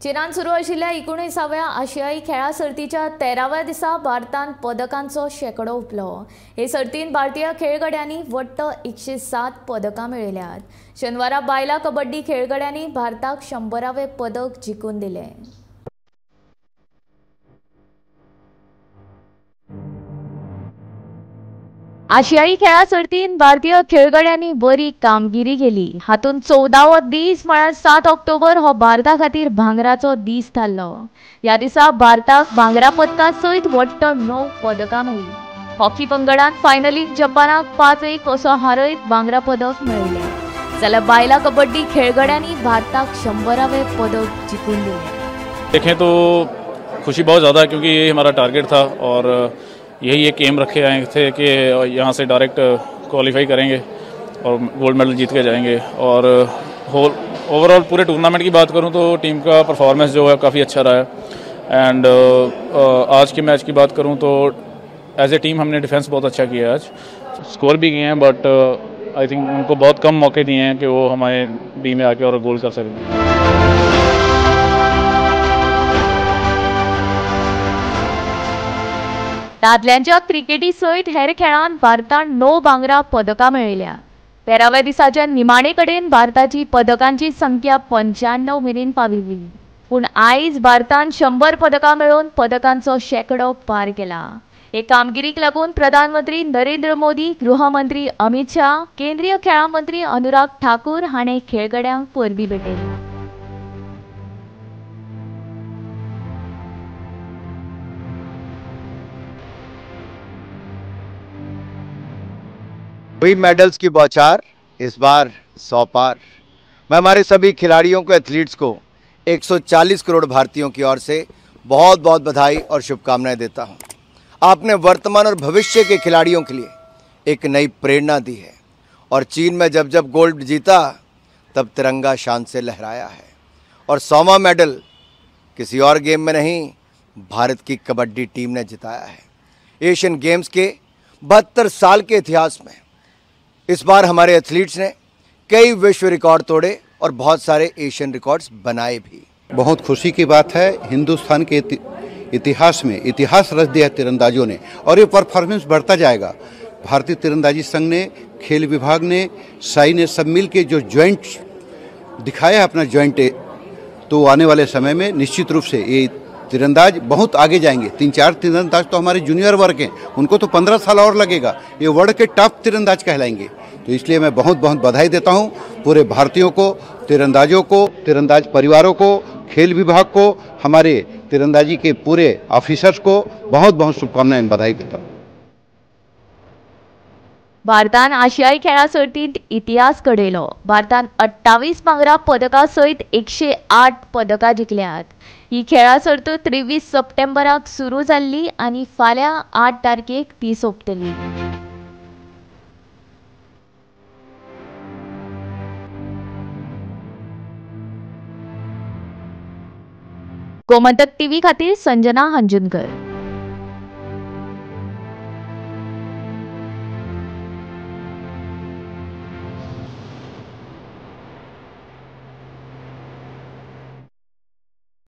चीनात सुरू आशिल्ल्या 19व्या आशियाई खेळा सर्तीच्या 13व्या दिसा भारतान पदकांचो शेकडो उपलो। हे सर्तीन भारतीय खेळगड्यांनी वट्ट 107 पदकां मेळयल्यात। शेनवारा बायला कबड्डी खेळगड्यांनी भारताक 100वें पदक जिखून दिले। आशियाई खेळा सर्तीन भारतीय खेळगड्यांनी बरी कामगिरी केली। हातून 14वो दीस म्हळ्यार 7 ऑक्टोबर हो भारता खातीर भांगराचो दीस थारलो। ह्या दिसा भारताक भांगरा पदका सयत वट्ट 9 पदकां मेळ्ळी। हॉकी पंगडान फायनलीक जपानाक 5-1 असो हारयत भांगरा पदक मेळयलें। जाल्यार बायला कबड्डी खेळगड्यांनी भारताक 100वें पदक जिखून दिलें। देखें तो खुशी बहुत ज़्यादा है क्योंकि ये हमारा टारगेट था और यही एक एम रखे आए थे कि यहाँ से डायरेक्ट क्वालिफाई करेंगे और गोल्ड मेडल जीत के जाएंगे। और ओवरऑल पूरे टूर्नामेंट की बात करूँ तो टीम का परफॉर्मेंस जो है काफ़ी अच्छा रहा है। एंड आज के मैच की बात करूँ तो एज ए टीम हमने डिफेंस बहुत अच्छा किया है। आज स्कोर भी किए हैं बट आई थिंक उनको बहुत कम मौके दिए हैं कि वो हमारे टीम में आके और गोल कर सकें। दादल्यांच्या क्रिकेटी सयत हेर खेळांत भारतान 9 भांगरा पदकां मेळयल्या। 13व्या दिसाच्या निमाणे कडेन भारताची पदकांची संख्या 95 मेरेन पाविल्ली। पूण आयज भारतान 100 पदकां मेळोवन पदकांचो शेकडो पार केला। हे कामगिरीक लागून प्रधानमंत्री नरेंद्र मोदी, गृहमंत्री अमित शाह, केंद्रीय खेळां मंत्री अनुराग ठाकूर हाणें खेळगड्यांक परबीं भेटयली। हुई मेडल्स की बौछार, इस बार 100 पार। मैं हमारे सभी खिलाड़ियों को, एथलीट्स को 140 करोड़ भारतीयों की ओर से बहुत बहुत बधाई और शुभकामनाएं देता हूं। आपने वर्तमान और भविष्य के खिलाड़ियों के लिए एक नई प्रेरणा दी है और चीन में जब जब गोल्ड जीता तब तिरंगा शान से लहराया है। और 100वां मेडल किसी और गेम में नहीं, भारत की कबड्डी टीम ने जिताया है। एशियन गेम्स के 72 साल के इतिहास में इस बार हमारे एथलीट्स ने कई विश्व रिकॉर्ड तोड़े और बहुत सारे एशियन रिकॉर्ड्स बनाए भी। बहुत खुशी की बात है, हिंदुस्तान के इतिहास में इतिहास रच दिया तीरंदाजों ने और ये परफॉर्मेंस बढ़ता जाएगा। भारतीय तीरंदाजी संघ ने, खेल विभाग ने, साई ने सब मिल के जो ज्वाइंट दिखाया है अपना ज्वाइंट, तो आने वाले समय में निश्चित रूप से ये तीरंदाज बहुत आगे जाएंगे। 3-4 तीरंदाज तो हमारे जूनियर वर्ग हैं, उनको तो 15 साल और लगेगा, ये वर्ल्ड के टॉप तीरंदाज कहलाएंगे। तो इसलिए मैं बहुत बहुत बधाई देता हूं पूरे भारतीयों को, तीरंदाजों को, तीरंदाज परिवारों को, खेल विभाग को, हमारे तीरंदाजी के पूरे ऑफिसर्स को बहुत बहुत शुभकामनाएं, बधाई देता हूं। भारतान आशियाई खेळा सर्तीत इतिहास घडयलो। भारतान 28 भांगरा पदकां सयत 108 पदकां जिखल्यात। ही खेळा सर्त 23 सप्टेंबराक सुरू जाल्ली आनी फाल्यां 8 तारखेक ती सोंपतली। गोमंतक टीव्ही खातीर संजना हंजुनकर।